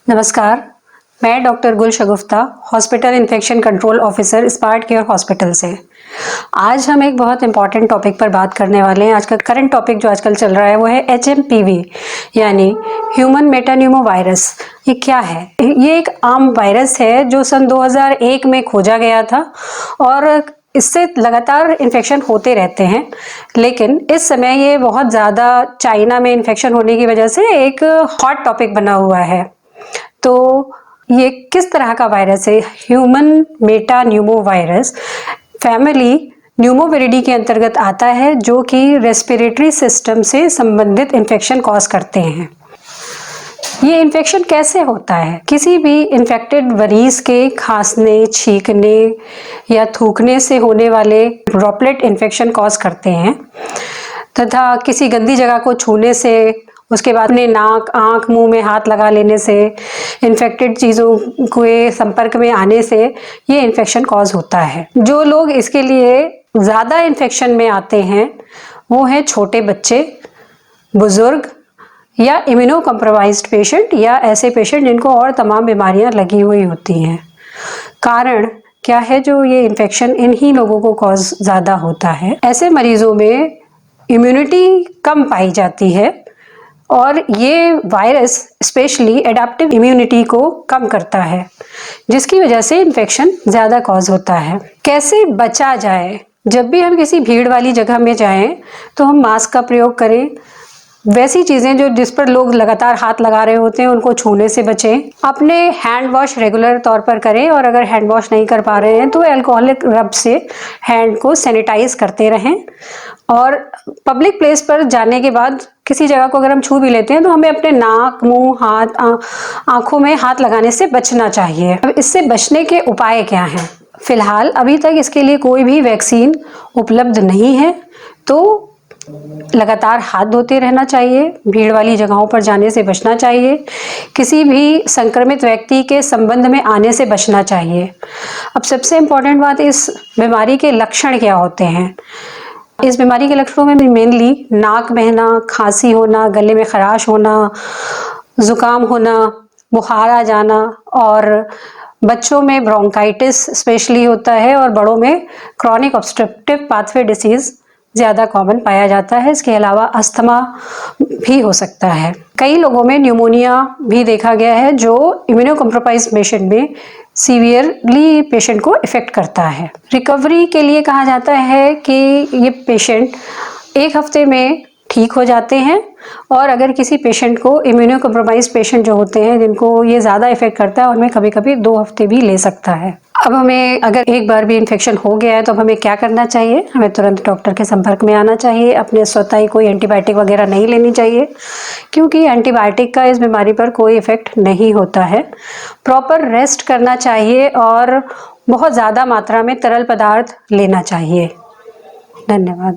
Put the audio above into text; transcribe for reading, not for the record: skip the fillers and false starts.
नमस्कार, मैं doctor Gul Shagufta, hospital infection control officer, smart care hospital से। आज हम एक बहुत इंपॉर्टेंट टॉपिक पर बात करने वाले हैं। आज का करंट टॉपिक जो आजकल चल रहा है वो है HMPV यानी ह्यूमन मेटान्यूमो वायरस। ये क्या है? ये एक आम वायरस है जो सन 2001 में खोजा गया था और इससे लगातार इन्फेक्शन होते रहते हैं, लेकिन इस समय ये बहुत ज़्यादा चाइना में इन्फेक्शन होने की वजह से एक हॉट टॉपिक बना हुआ है। तो ये किस तरह का वायरस है? ह्यूमन मेटान्यूमो वायरस फैमिली न्यूमोविरिडी के अंतर्गत आता है, जो कि रेस्पिरेटरी सिस्टम से संबंधित इन्फेक्शन कॉज करते हैं। ये इन्फेक्शन कैसे होता है? किसी भी इन्फेक्टेड मरीज के खांसने, छींकने या थूकने से होने वाले ड्रॉपलेट इन्फेक्शन कॉज करते हैं तथा किसी गंदी जगह को छूने से, उसके बाद अपने नाक, आँख, मुंह में हाथ लगा लेने से, इन्फेक्टेड चीज़ों के संपर्क में आने से ये इन्फेक्शन कॉज होता है। जो लोग इसके लिए ज़्यादा इन्फेक्शन में आते हैं वो हैं छोटे बच्चे, बुज़ुर्ग या इम्यूनो कॉम्प्रोमाइज्ड पेशेंट या ऐसे पेशेंट जिनको और तमाम बीमारियां लगी हुई होती हैं। कारण क्या है जो ये इन्फेक्शन इन्हीं लोगों को कॉज ज़्यादा होता है? ऐसे मरीजों में इम्यूनिटी कम पाई जाती है और ये वायरस स्पेशली एडाप्टिव इम्यूनिटी को कम करता है, जिसकी वजह से इन्फेक्शन ज़्यादा कॉज होता है। कैसे बचा जाए? जब भी हम किसी भीड़ वाली जगह में जाएं तो हम मास्क का प्रयोग करें। वैसी चीज़ें जो जिस पर लोग लगातार हाथ लगा रहे होते हैं उनको छूने से बचें। अपने हैंड वॉश रेगुलर तौर पर करें और अगर हैंड वॉश नहीं कर पा रहे हैं तो अल्कोहलिक रब से हैंड को सैनिटाइज करते रहें। और पब्लिक प्लेस पर जाने के बाद किसी जगह को अगर हम छू भी लेते हैं तो हमें अपने नाक, मुंह, हाथ, आँखों में हाथ लगाने से बचना चाहिए। अब इससे बचने के उपाय क्या हैं? फिलहाल अभी तक इसके लिए कोई भी वैक्सीन उपलब्ध नहीं है, तो लगातार हाथ धोते रहना चाहिए, भीड़ वाली जगहों पर जाने से बचना चाहिए, किसी भी संक्रमित व्यक्ति के संबंध में आने से बचना चाहिए। अब सबसे इम्पोर्टेंट बात, इस बीमारी के लक्षण क्या होते हैं? इस बीमारी के लक्षणों में मेनली नाक बहना, खांसी होना, गले में खराश होना, जुकाम होना, बुखार आ जाना और बच्चों में ब्रोंकाइटिस स्पेशली होता है और बड़ों में क्रॉनिक ऑब्स्ट्रक्टिव पाथवे डिसीज ज़्यादा कॉमन पाया जाता है। इसके अलावा अस्थमा भी हो सकता है। कई लोगों में न्यूमोनिया भी देखा गया है, जो इम्यूनो कॉम्प्रोमाइज्ड पेशेंट में सीवियरली पेशेंट को इफेक्ट करता है। रिकवरी के लिए कहा जाता है कि ये पेशेंट 1 हफ्ते में ठीक हो जाते हैं और अगर किसी पेशेंट को इम्यूनो कॉम्प्रोमाइज्ड पेशेंट जो होते हैं जिनको ये ज़्यादा इफेक्ट करता है, उनमें कभी कभी 2 हफ्ते भी ले सकता है। अब हमें अगर एक बार भी इन्फेक्शन हो गया है तो हमें क्या करना चाहिए? हमें तुरंत डॉक्टर के संपर्क में आना चाहिए। अपने स्वतः ही कोई एंटीबायोटिक वगैरह नहीं लेनी चाहिए, क्योंकि एंटीबायोटिक का इस बीमारी पर कोई इफेक्ट नहीं होता है। प्रॉपर रेस्ट करना चाहिए और बहुत ज़्यादा मात्रा में तरल पदार्थ लेना चाहिए। धन्यवाद।